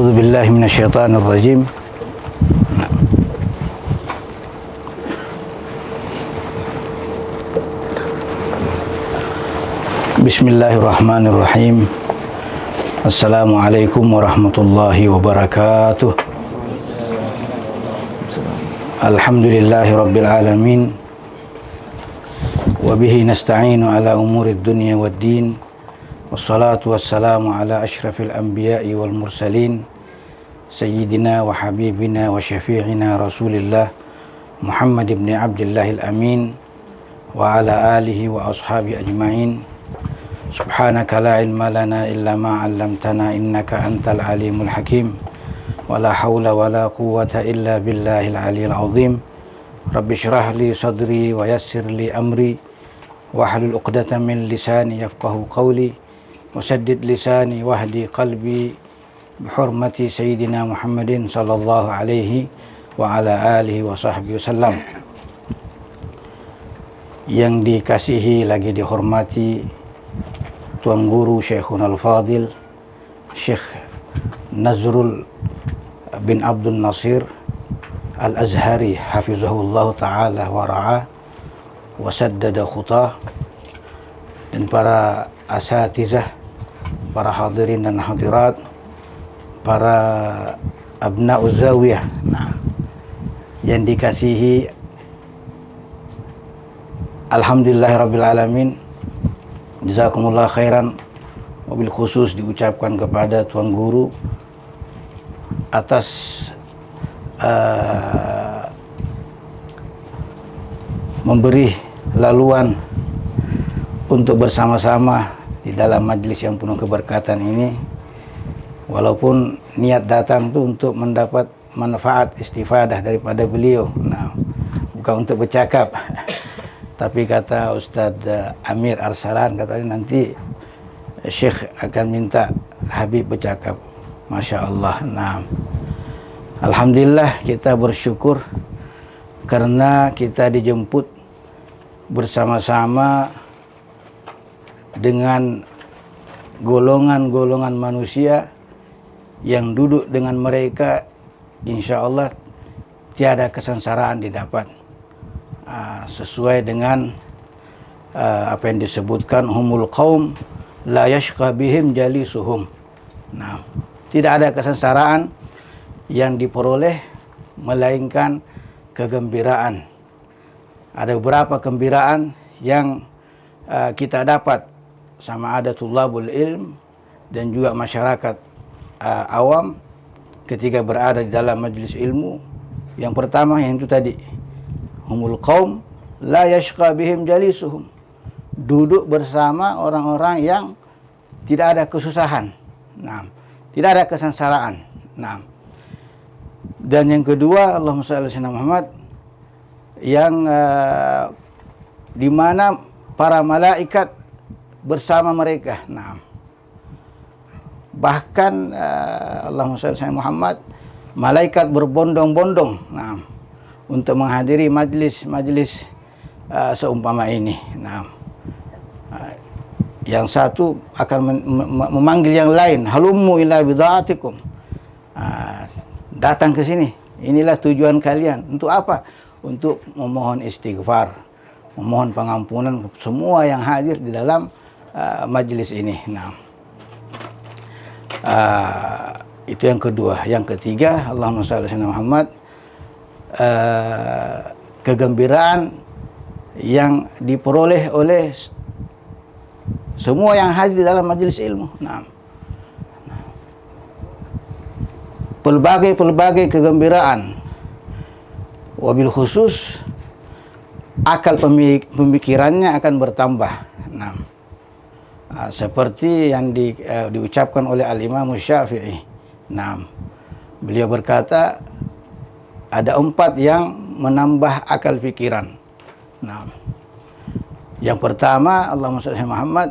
A'udzu billahi minasyaitonir rajim. Bismillahirrahmanirrahim. Assalamualaikum warahmatullahi wabarakatuh. Alhamdulillahi rabbil alamin. Wa bihi nasta'inu ala umurid dunya waddin. Wassalatu wassalamu ala asyrafil anbiya'i wal mursalin Sayyidina wa habibina wa syafi'ina Rasulillah Muhammad ibn Abdillahil amin wa ala alihi wa ashabi ajma'in. Subhanaka la ilma lana illa ma 'allamtana innaka antal alimul hakim. Wa la hawla wa la quwwata illa billahil aliyyil azim. Rabbi shrah li sadri wa yassir li amri wahlul 'uqdatam min lisani yafqahu qawli wasaddid lisani wahdi qalbi bihurmati sayyidina Muhammadin sallallahu alaihi wa ala alihi wa sahbihi wasallam. Yang dikasihi lagi dihormati Tuan Guru Syekhun Al-Fadil Syekh Nazrul bin Abdul Nasir Al-Azhari hafizahullah ta'ala wa ra'ah wa saddada khutah, dan para asatizah, para hadirin dan hadirat, para abna'uz zawiyah yang dikasihi alhamdulillahirabbil alamin. Jazakumullah khairan. Wabil khusus diucapkan kepada Tuan Guru atas memberi laluan untuk bersama-sama di dalam majlis yang penuh keberkatan ini. Walaupun niat datang itu untuk mendapat manfaat istifadah daripada beliau, bukan untuk bercakap. Tapi kata Ustadz Amir Arsalan, katanya nanti Syekh akan minta Habib bercakap. Masya Allah. Alhamdulillah, kita bersyukur karena kita dijemput bersama-sama dengan golongan-golongan manusia yang duduk dengan mereka insya Allah tiada kesengsaraan didapat. Sesuai dengan apa yang disebutkan, humul qaum la yashqa bihim jalisuhum. Tidak ada kesengsaraan yang diperoleh melainkan kegembiraan. Ada beberapa kegembiraan yang kita dapat sama ada tulabul ilm dan juga masyarakat awam ketika berada di dalam majlis ilmu. Yang pertama yang itu tadi, humul qaum la yashqa bihim jalisuhum, duduk bersama orang-orang yang tidak ada kesusahan, tidak ada kesengsaraan. Dan yang kedua, Allahumma shalli ala sayyidina Muhammad, yang di mana para malaikat bersama mereka. Bahkan Allahumma shalli ala sayyidina Muhammad, malaikat berbondong-bondong untuk menghadiri majlis seumpama ini. Yang satu akan memanggil yang lain, halummu ila bida'atikum, datang ke sini, inilah tujuan kalian. Untuk apa? Untuk memohon istighfar, memohon pengampunan semua yang hadir di dalam majlis ini. Itu yang kedua. Yang ketiga, Allahumma shalli ala Muhammad, kegembiraan yang diperoleh oleh semua yang hadir di dalam majelis ilmu. Pelbagai kegembiraan. Wabil khusus akal pemikirannya akan bertambah. Seperti yang diucapkan oleh Al-Imam Syafi'i. Beliau berkata, ada 4 yang menambah akal pikiran. Yang pertama, Allahumma shalli ala Muhammad,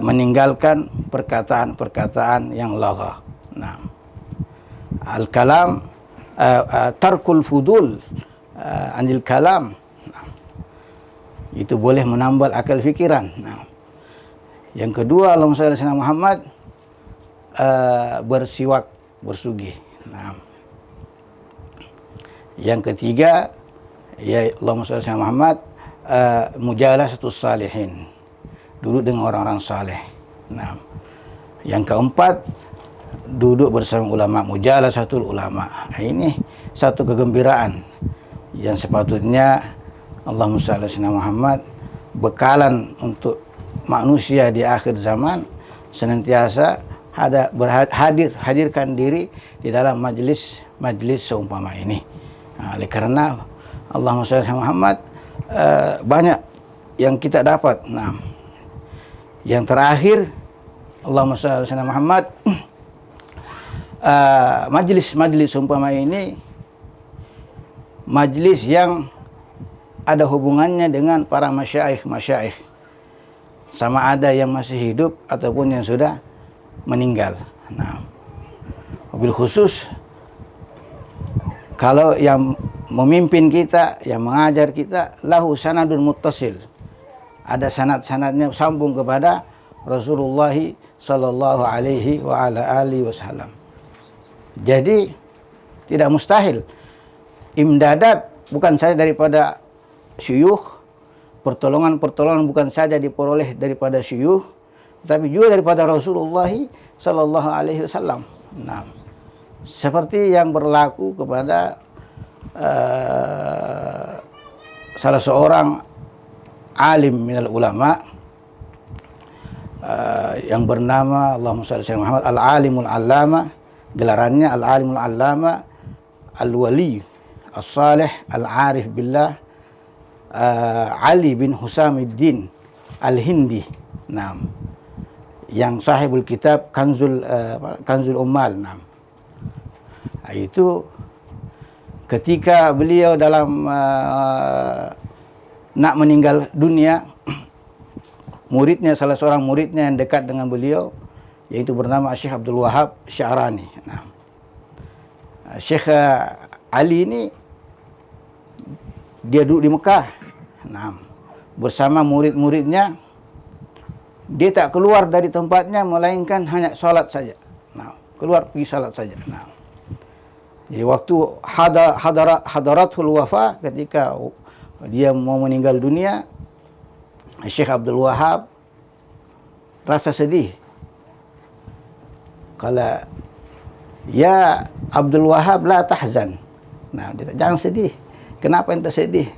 meninggalkan perkataan-perkataan yang lagha. Al-kalam, tarkul fudul anil kalam. Itu boleh menambah akal pikiran. Yang kedua, Allahumma shalli ala Muhammad, bersiwak bersugih. Nah, yang ketiga, ya Allahumma shalli ala Muhammad, mujalasatus salihin, duduk dengan orang-orang saleh. Nah, yang keempat, duduk bersama ulama, mujalasatul ulama. Nah, ini satu kegembiraan yang sepatutnya Allahumma shalli ala Muhammad bekalan untuk manusia di akhir zaman, senantiasa hadirkan diri di dalam majlis seumpama ini. Nah, oleh karena Allahumma shalli ala Muhammad, banyak yang kita dapat. Nah, yang terakhir, Allahumma shalli ala Muhammad, majlis seumpama ini majlis yang ada hubungannya dengan para masyaikh, sama ada yang masih hidup ataupun yang sudah meninggal. Nah, mobil khusus kalau yang memimpin kita, yang mengajar kita, lahu sanadun muttasil, ada sanad-sanadnya sambung kepada Rasulullah sallallahu alaihi wa ala alihi wasallam. Jadi tidak mustahil imdadat bukan saja daripada syuyukh, pertolongan bukan saja diperoleh daripada syuyukh, tapi juga daripada Rasulullah sallallahu alaihi wasallam. Nah, seperti yang berlaku kepada salah seorang alim minal ulama yang bernama Allahumma shalli ala Muhammad al-alimul allama, gelarannya al-alimul allama al-wali as-salih al-arif billah Ali bin Husamiddin al-Hindi. Nah, yang sahibul kitab Kanzul Ummal. Nah, itu ketika beliau dalam nak meninggal dunia, muridnya, salah seorang muridnya yang dekat dengan beliau, yaitu bernama Syekh Abdul Wahab Sya'rani. Nah, Syekh Ali ini dia duduk di Mekah. Nah, bersama murid-muridnya, dia tak keluar dari tempatnya melainkan hanya salat saja. Nah, keluar pergi salat saja. Nah, jadi waktu hadaratul wafa, ketika dia mau meninggal dunia, Syekh Abdul Wahab rasa sedih. Kala, ya Abdul Wahab la tahzan. Nah, dia jangan sedih. Kenapa ente sedih?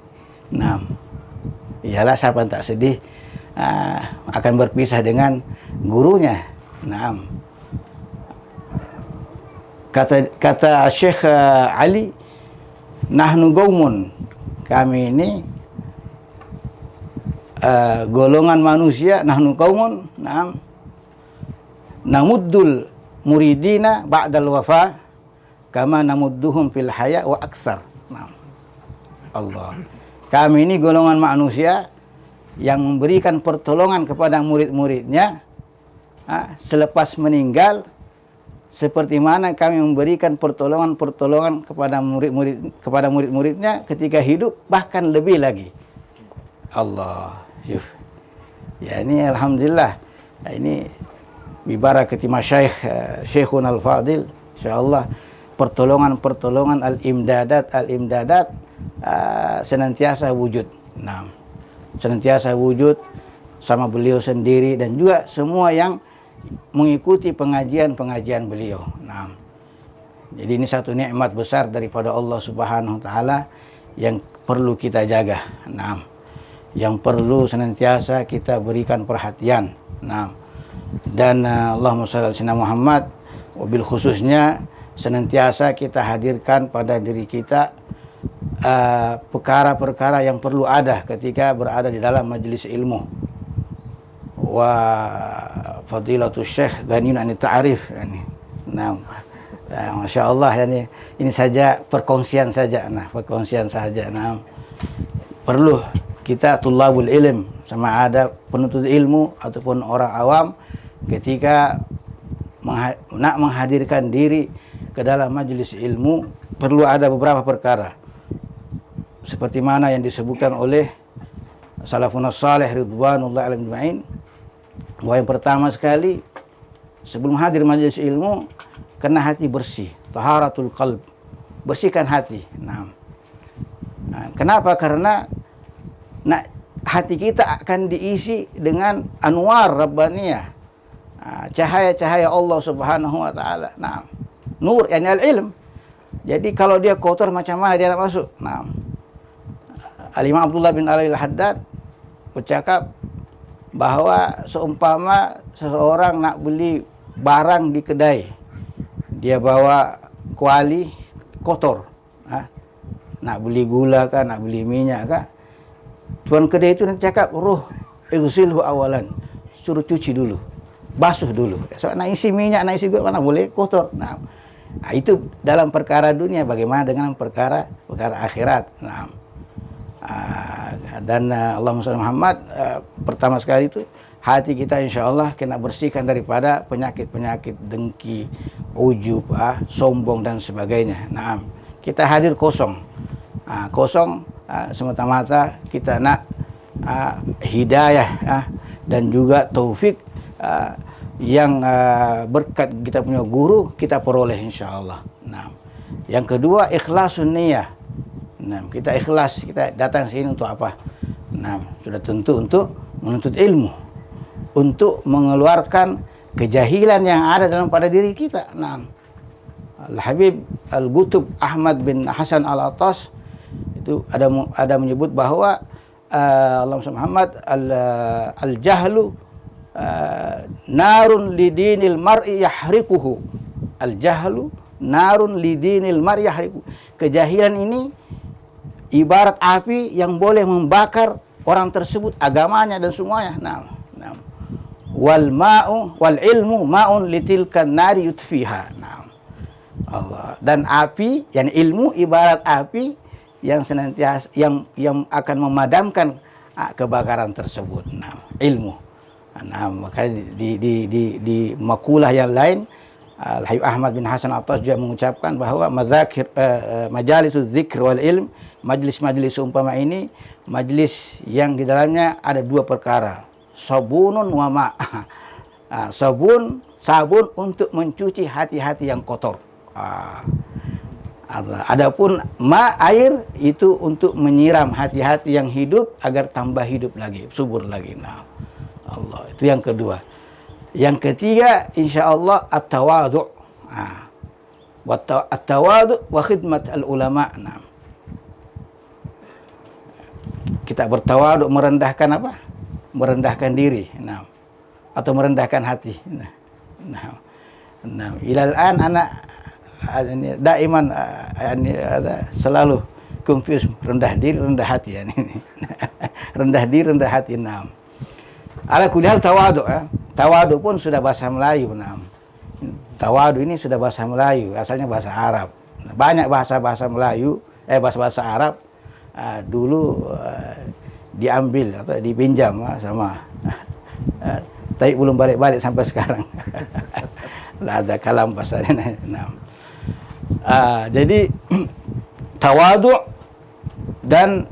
Nah, iyalah siapa yang tak sedih akan berpisah dengan gurunya. Nah, kata Syekh Ali, nahnu qaumun, kami ini golongan manusia, nahnu qaumun, nah, namuddul muridina ba'dal wafa kama namudduhum fil haya wa aktsar. Nah, Allah, kami ini golongan manusia yang memberikan pertolongan kepada murid-muridnya selepas meninggal, seperti mana kami memberikan pertolongan kepada murid-muridnya ketika hidup, bahkan lebih lagi. Allah, syuf. Ya, ini alhamdulillah. Nah, ini bibarakati masyayikh Syekhun al-Fadil, insyaallah pertolongan al-imdadat senantiasa wujud. Nah, senantiasa wujud sama beliau sendiri dan juga semua yang mengikuti pengajian beliau. Nah, jadi ini satu nikmat besar daripada Allah Subhanahu wa taala yang perlu kita jaga. Nah, yang perlu senantiasa kita berikan perhatian. Nah, dan Allahumma shalli ala Muhammad, wabil khususnya senantiasa kita hadirkan pada diri kita perkara-perkara yang perlu ada ketika berada di dalam majelis ilmu. Wa fadilatul Syekh Ghaniun an ta'arif. Nah, Masya Allah, ini saja perkongsian saja. Nah, perkongsian saja. Nah, perlu kita tulabul ilm, sama ada penuntut ilmu ataupun orang awam, ketika nak menghadirkan diri ke dalam majelis ilmu, perlu ada beberapa perkara. Seperti mana yang disebutkan oleh salafun salih ridwanullah alaihim ajma'in, bahwa yang pertama sekali, sebelum hadir majelis ilmu, kena hati bersih, taharatul qalb, bersihkan hati. Nah, kenapa? Karena hati kita akan diisi dengan anwar rabbaniyah, cahaya-cahaya Allah Subhanahu wa taala. Nah, nur yani al-ilm. Jadi kalau dia kotor macam mana dia nak masuk? Nah, Al-Imam Abdullah bin Ali al-Haddad bercakap bahawa seumpama seseorang nak beli barang di kedai, dia bawa kuali kotor, nak beli gula kah, nak beli minyak kah, tuan kedai itu nanti cakap, roh igsilhu awalan, suruh cuci dulu, basuh dulu. So nak isi minyak, nak isi gula mana boleh kotor. Nah, itu dalam perkara dunia. Bagaimana dengan perkara akhirat? Nah, dan Allahumma shalli Muhammad, pertama sekali itu hati kita insya-Allah kena bersihkan daripada penyakit-penyakit dengki, ujub, sombong dan sebagainya. Nah, kita hadir kosong. Kosong semata-mata kita nak hidayah dan juga taufik yang berkat kita punya guru kita peroleh insya-Allah. Nah, yang kedua ikhlasun niyah. Nah, kita ikhlas, kita datang sini untuk apa? Nah, sudah tentu untuk menuntut ilmu, untuk mengeluarkan kejahilan yang ada dalam pada diri kita. Nah, Al-Habib Al-Qutb Ahmad bin Hasan Al-Attas itu ada menyebut bahawa Allahumma Muhammad al-jahlu narun lidinil mar'i yahriquhu. Al-jahlu narun lidinil mar'i yahriquhu. Kejahilan ini ibarat api yang boleh membakar orang tersebut, agamanya dan semuanya. Nah. Wal ma'u wal ilmu ma'un litilkan nari yutfiha. Nah, Allah. Dan api, yang ilmu ibarat api yang senantiasa yang akan memadamkan kebakaran tersebut. Nah, ilmu. Nah, makanya di makulah yang lain Al-Habib Ahmad bin Hasan Al-Attas juga mengucapkan bahawa majalisuz dzikr wal ilm, majlis-majlis umpama ini majlis yang di dalamnya ada dua perkara, sabunun wa ma. Sabun untuk mencuci hati-hati yang kotor. Adapun ma, air, itu untuk menyiram hati-hati yang hidup agar tambah hidup lagi, subur lagi. Nah, Allah, itu yang kedua. Yang ketiga insyaallah at-tawadhu'. At-tawadhu' wa khidmat al-ulama. Nah, kita bertawadhu', merendahkan apa? Merendahkan diri. Nah, atau merendahkan hati. Nah, ilal an anak daiman selalu confuse rendah diri, rendah hati. Rendah diri, rendah hati. Nah, ala kulli hal tawadhu'. Tawadhu pun sudah bahasa Melayu. Nah, tawadhu ini sudah bahasa Melayu, asalnya bahasa Arab. Banyak bahasa-bahasa Melayu, bahasa-bahasa Arab dulu diambil atau dipinjam sama tapi belum balik-balik sampai sekarang. Lah ada kalam bahasanya. Nah, jadi tawadhu dan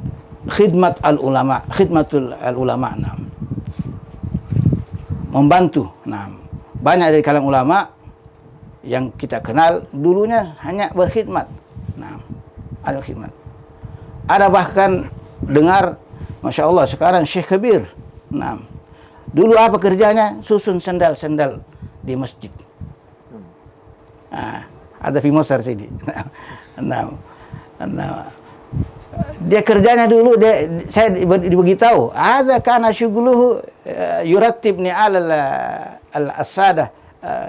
khidmatul ulama. Nah, membantu. Nah, banyak dari kalangan ulama yang kita kenal dulunya hanya berkhidmat. Nah, ada khidmat. Ada bahkan dengar, Masya Allah, sekarang Syekh Kabir. Nah, dulu apa kerjanya? Susun sendal-sendal di masjid. Ada fi Mosar sini. Nah, dia kerjanya dulu, saya diberitahu, ada kana syuguluhu yurattibni al-asada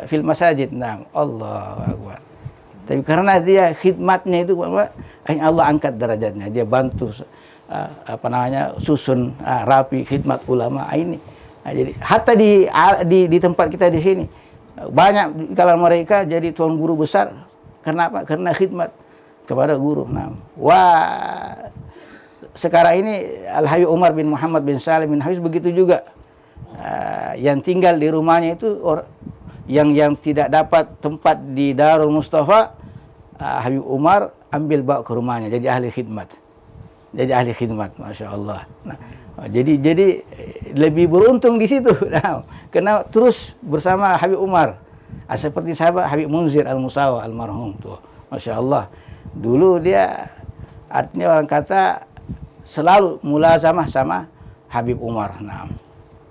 fil masajid. Nah, Allahu Akbar. Tapi karena dia khidmatnya itu, Allah angkat derajatnya. Dia bantu susun rapi khidmat ulama ini. Nah, jadi hatta di tempat kita di sini banyak kalau mereka jadi tuan guru besar. Kenapa? Karena khidmat kepada guru. Nah, sekarang ini Al-Habib Umar bin Muhammad bin Salim bin Hafiz begitu juga. Yang tinggal di rumahnya itu yang tidak dapat tempat di Darul Mustafa, Habib Umar ambil bawa ke rumahnya jadi ahli khidmat. Jadi ahli khidmat, Masya Allah. Nah, jadi lebih beruntung di situ. Nah, karena terus bersama Habib Umar. Seperti sahabat Habib Munzir Al-Musawa almarhum tuh, Masya Allah. Dulu dia, artinya orang kata, selalu mulazamah sama Habib Umar. Nah,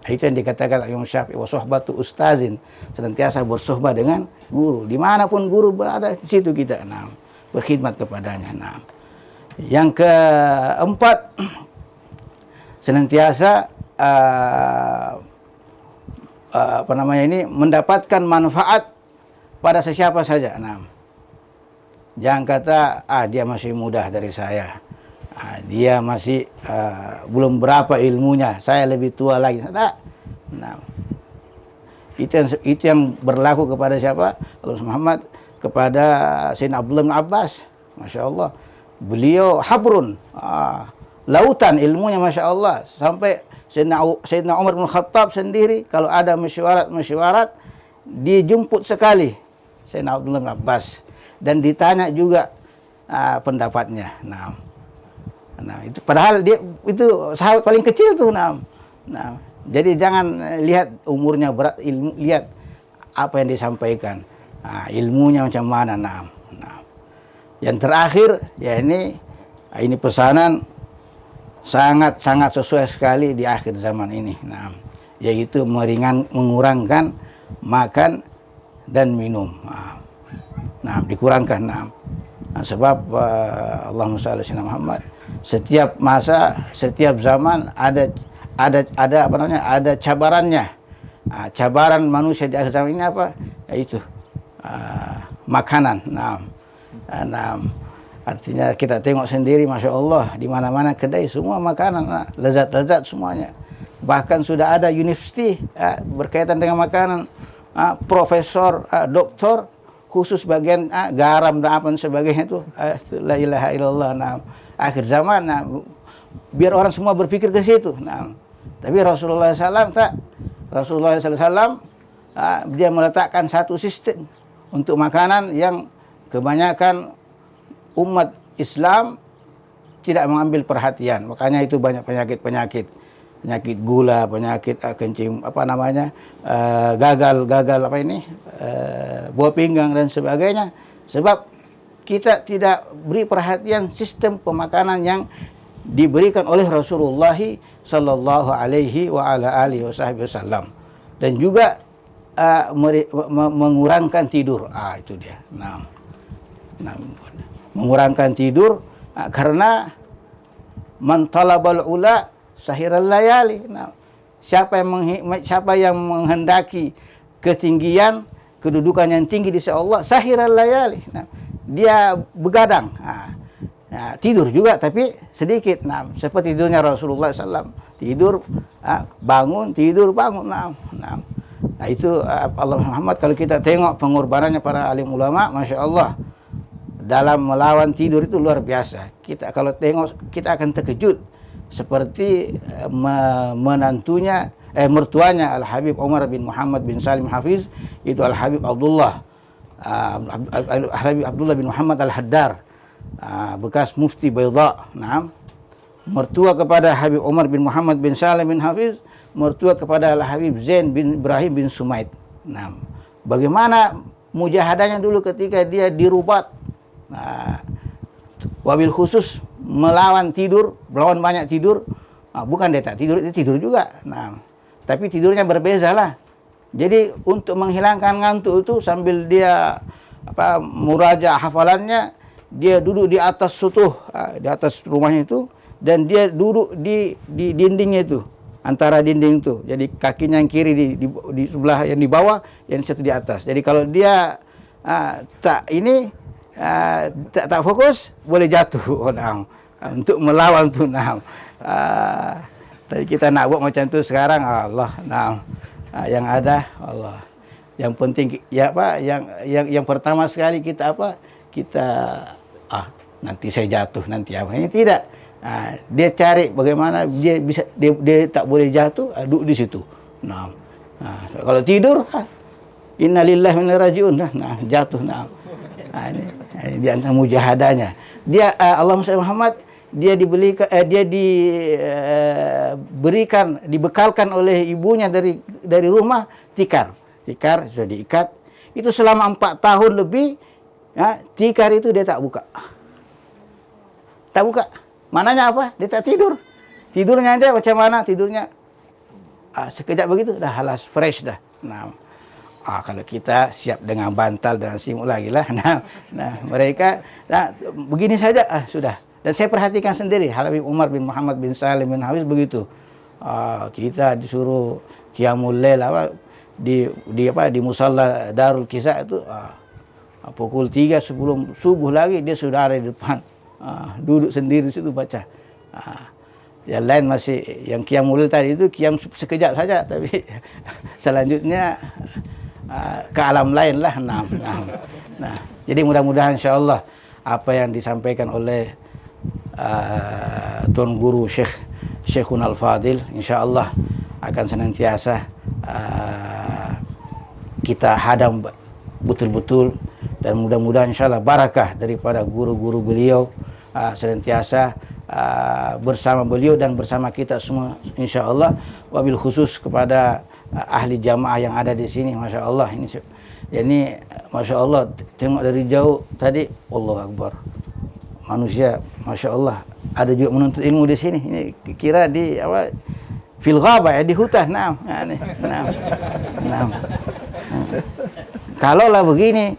itu yang dikatakan Imam Syafi'i, wa sohbatu ustazin, senantiasa bersohbah dengan guru. Dimanapun guru berada, di situ kita berkhidmat kepadanya. Nah, yang keempat, senantiasa mendapatkan manfaat pada sesiapa saja. Nah, jangan kata dia masih mudah dari saya, dia masih belum berapa ilmunya, saya lebih tua lagi. Nah, itu yang berlaku kepada siapa? Allah Muhammad, kepada Sayyidina Abdullah bin Abbas. Masya Allah, beliau habrun, lautan ilmunya, Masya Allah. Sampai Sayyidina Umar bin Khattab sendiri kalau ada mesyuarat dijemput sekali Sayyidina Abdullah bin Abbas dan ditanya juga pendapatnya. Nah, itu padahal dia itu sahabat paling kecil tuh. Jadi jangan lihat umurnya berat, ilmu, lihat apa yang disampaikan, ilmunya macam mana. Yang terakhir ya ini pesanan sangat sesuai sekali di akhir zaman ini. Yaitu mengurangkan makan dan minum. Dikurangkan. Sebab Allahumma shalli ala Muhammad, setiap masa, setiap zaman ada cabarannya. Cabaran manusia di akhir zaman ini apa? Yaitu makanan. Artinya kita tengok sendiri, Masya Allah, di mana-mana kedai semua makanan, lezat-lezat semuanya. Bahkan sudah ada universiti berkaitan dengan makanan, profesor, doktor khusus bagian garam dan apa sebagainya itu. La ilaha illallah. Akhir zaman, biar orang semua berpikir ke situ. Tapi Rasulullah SAW tak. Rasulullah SAW dia meletakkan satu sistem untuk makanan yang kebanyakan umat Islam tidak mengambil perhatian. Makanya itu banyak penyakit gula, penyakit kencing, gagal buah pinggang dan sebagainya. Sebab kita tidak beri perhatian sistem pemakanan yang diberikan oleh Rasulullah sallallahu alaihi wa ala alihi wasallam. Dan juga mengurangkan tidur. Itu dia. Mengurangkan tidur karena man talabal ula sahiral layali. Siapa yang menghendaki ketinggian, kedudukan yang tinggi di sisi Allah, sahiral layali. Dia begadang. Tidur juga tapi sedikit. Seperti tidurnya Rasulullah SAW. Tidur, bangun, tidur, bangun. Itu Allah Muhammad, kalau kita tengok pengorbanannya para alim ulama, Masya Allah, dalam melawan tidur itu luar biasa. Kita kalau tengok, kita akan terkejut. Seperti mertuanya Al-Habib Umar bin Muhammad bin Salim Hafiz, itu Al-Habib Abdullah bin Muhammad Al-Haddar, bekas mufti Baydha. Mertua kepada Habib Umar bin Muhammad bin Salim bin Hafiz, mertua kepada Al-Habib Zain bin Ibrahim bin Sumaid. Bagaimana mujahadahnya dulu ketika dia dirubat, wabil khusus melawan banyak tidur. Bukan dia tak tidur, dia tidur juga. Tapi tidurnya berbeza lah. Jadi untuk menghilangkan ngantuk itu sambil dia muraja hafalannya, dia duduk di atas sutuh, di atas rumahnya itu, dan dia duduk di dindingnya itu, antara dinding itu. Jadi kakinya yang kiri di sebelah yang di bawah, yang satu di atas. Jadi kalau dia tak fokus, boleh jatuh. Untuk melawan tuh. Tapi kita nak buat macam tu sekarang, Allah. Yang ada Allah. Yang penting yang pertama sekali kita nanti saya jatuh, nanti apa. Ini tidak. Dia cari bagaimana dia bisa dia tak boleh jatuh, duduk di situ. Kalau tidur, inna lillahi wa inna ilaihi raji'un. Jatuh. Ini di antara mujahadahnya. Dia Allahumma Muhammad, dia dibekalkan oleh ibunya dari rumah tikar sudah diikat. Itu selama 4 tahun lebih, ya, tikar itu dia tak buka. Tak buka. Mananya apa? Dia tak tidur. Tidurnya aja macam mana? Tidurnya sekejap begitu, dah halas, fresh dah. Nah, kalau kita siap dengan bantal dan simuk lagi lah. Nah, mereka begini saja, sudah. Dan saya perhatikan sendiri, Habib Umar bin Muhammad bin Salim bin Hafiz begitu. Kita disuruh qiyamul lail di musalla Darul Kisah itu pukul 3 sebelum subuh lagi dia sudah ada di depan. Duduk sendiri situ baca. Yang lain masih, yang qiyamul lail tadi itu qiyam sekejap saja, tapi selanjutnya ke alam lain lah. Nah, jadi mudah-mudahan insyaallah apa yang disampaikan oleh Tuan Guru Syekhun Al-Fadil insyaallah akan senantiasa kita hadam betul-betul, dan mudah-mudahan insyaallah barakah daripada guru-guru beliau senantiasa bersama beliau dan bersama kita semua insyaallah. Wabil khusus kepada ahli jamaah yang ada di sini, masya Allah ini masya Allah, tengok dari jauh tadi, Allahu Akbar, manusia masya Allah, ada juga menuntut ilmu di sini. Ini kira di fil ghabah, di hutan. Nah. Kalaulah begini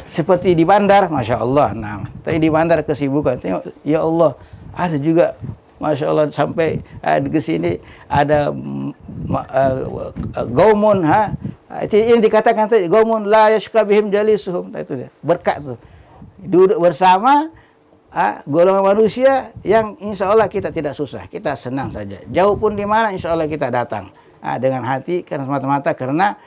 seperti di bandar, masya Allah. Nah, tapi di bandar kesibukan, tengok ya Allah, ada juga masya Allah sampai ke sini ada gaumun, ini dikatakan tadi gaumun la yashqa bihim jalisuhum, itu dia berkat tuh, duduk bersama golongan manusia yang insya Allah kita tidak susah, kita senang saja, jauh pun di mana insya Allah kita datang dengan hati, karena semata-mata karena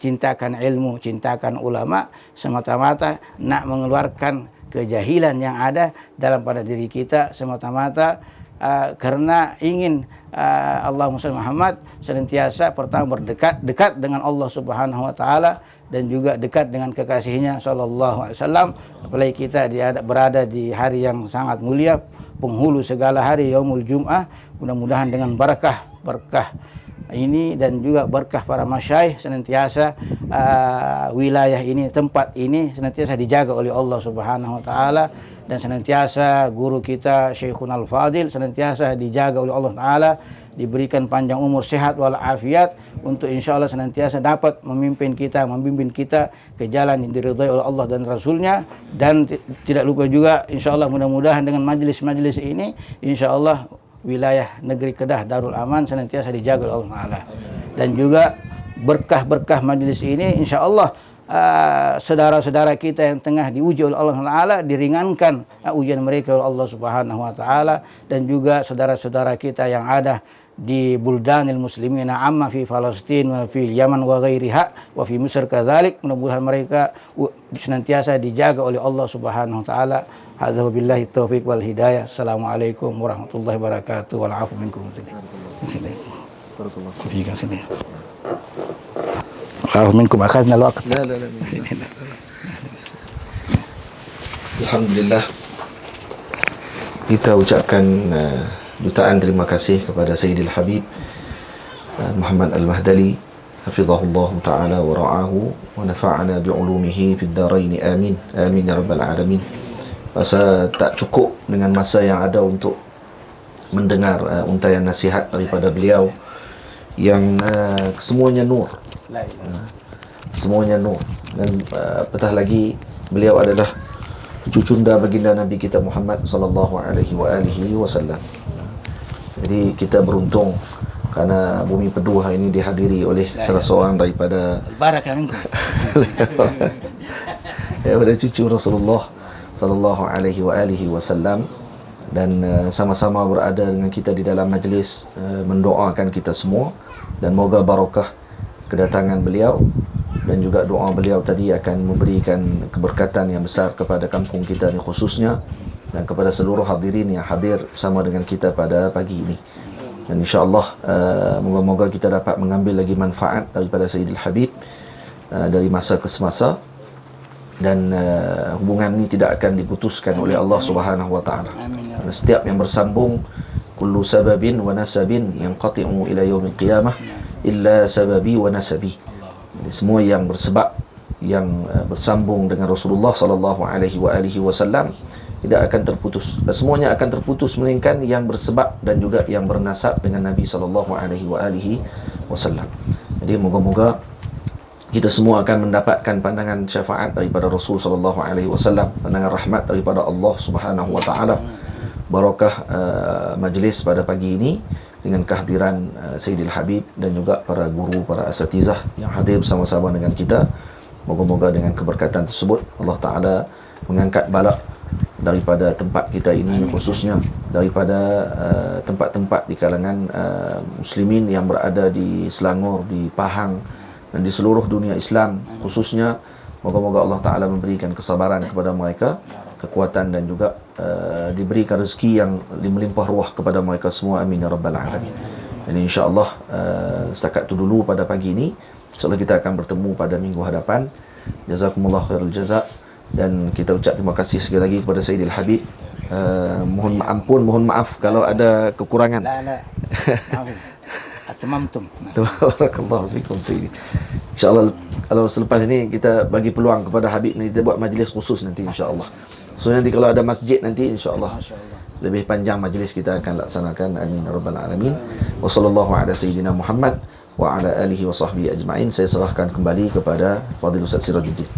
cintakan ilmu, cintakan ulama, semata-mata nak mengeluarkan kejahilan yang ada dalam pada diri kita, semata-mata karena ingin Allahumma shalli Muhammad senantiasa pertama dekat dengan Allah Subhanahu wa taala, dan juga dekat dengan kekasihnya sallallahu alaihi wasallam. Apalagi kita berada di hari yang sangat mulia, penghulu segala hari, yaumul Jum'ah. Mudah-mudahan dengan berkah ini dan juga berkah para masyayikh senantiasa wilayah ini, tempat ini senantiasa dijaga oleh Allah Subhanahu wa taala, dan senantiasa guru kita Syekhun Al-Fadil senantiasa dijaga oleh Allah taala, diberikan panjang umur, sehat wal afiat, untuk insyaallah senantiasa dapat membimbing kita ke jalan yang diridhai oleh Allah dan Rasulnya. Dan tidak lupa juga insyaallah, mudah-mudahan dengan majlis-majlis ini insyaallah wilayah negeri Kedah Darul Aman senantiasa dijaga oleh Allah Ta'ala. Dan juga berkah-berkah majlis ini insyaallah saudara-saudara kita yang tengah diuji oleh Allah Ta'ala diringankan ujian mereka oleh Allah Subhanahu wa taala, dan juga saudara-saudara kita yang ada di buldanil muslimina amma fi Palestin wa fi Yaman wa ghairiha wa fi Mesir kadzalik, mudah-mudahan mereka senantiasa dijaga oleh Allah Subhanahu wa taala. Hadza billahi taufik wal hidayah. Assalamualaikum warahmatullahi wabarakatuh. Wal afu minkum. Barakallahu fiik. Wal minkum akhadna al-waqt. La. Alhamdulillah, kita ucapkan jutaan terima kasih kepada Sayyidil Habib Muhammad Al-Mahdali, hafizahullah ta'ala wa ra'ahu wa nafa'ana bi'ulumihi fid darain, amin amin ya rabbal alamin. Rasa tak cukup dengan masa yang ada untuk mendengar untaian nasihat daripada beliau yang semuanya nur, semuanya nur. Dan apatah lagi beliau adalah cucunda baginda Nabi kita Muhammad sallallahu alaihi wasallam. Jadi kita beruntung karena Bumi Pedu hari ini dihadiri oleh salah seorang daripada barakah minkum daripada cucu Rasulullah sallallahu alaihi wasallam, dan sama-sama berada dengan kita di dalam majlis mendoakan kita semua, dan moga barakah kedatangan beliau dan juga doa beliau tadi akan memberikan keberkatan yang besar kepada kampung kita ni khususnya, dan kepada seluruh hadirin yang hadir bersama dengan kita pada pagi ini. Dan insya-Allah moga-moga kita dapat mengambil lagi manfaat daripada Sayyidil Habib dari masa ke semasa, dan hubungan ini tidak akan diputuskan oleh Allah Subhanahu wa taala. Setiap yang bersambung, kullu sababin wa nasabin yanqati'u ila yaumil qiyamah illa sababi wa nasabi. Jadi semua yang bersebab yang bersambung dengan Rasulullah sallallahu alaihi wasallam tidak akan terputus. Semuanya akan terputus melainkan yang bersebab dan juga yang bernasab dengan Nabi sallallahu alaihi wasallam. Jadi moga-moga kita semua akan mendapatkan pandangan syafaat daripada Rasul sallallahu alaihi wasallam, pandangan rahmat daripada Allah Subhanahu wa taala. Barakah majlis pada pagi ini dengan kehadiran Sayyidil Habib dan juga para guru, para asatizah yang hadir bersama-sama dengan kita. Moga-moga dengan keberkatan tersebut Allah Ta'ala mengangkat balak daripada tempat kita ini, khususnya daripada tempat-tempat di kalangan muslimin yang berada di Selangor, di Pahang dan di seluruh dunia Islam khususnya. Moga-moga Allah Ta'ala memberikan kesabaran kepada mereka, kekuatan dan juga diberikan rezeki yang melimpah ruah kepada mereka semua. Amin ya rabbal alamin. Jadi insya-Allah setakat itu dulu pada pagi ini. InsyaAllah kita akan bertemu pada minggu hadapan. Jazakumullah khairul jazak. Dan kita ucap terima kasih sekali lagi kepada Sayyidil Habib. Mohon maaf kalau ada kekurangan. La. Maafin. Atmamtum. Barakallahu fikum Sayyidi. InsyaAllah kalau selepas ini kita bagi peluang kepada Habib ni, kita buat majlis khusus nanti insyaAllah. So nanti kalau ada masjid nanti insyaAllah lebih panjang majlis kita akan laksanakan. Amin ya rabbal alamin. Wa sallallahu ala sayyidina Muhammad wa ala alihi wa sahbihi ajma'in. Saya serahkan kembali kepada Fadil Ustaz Sirajuddin.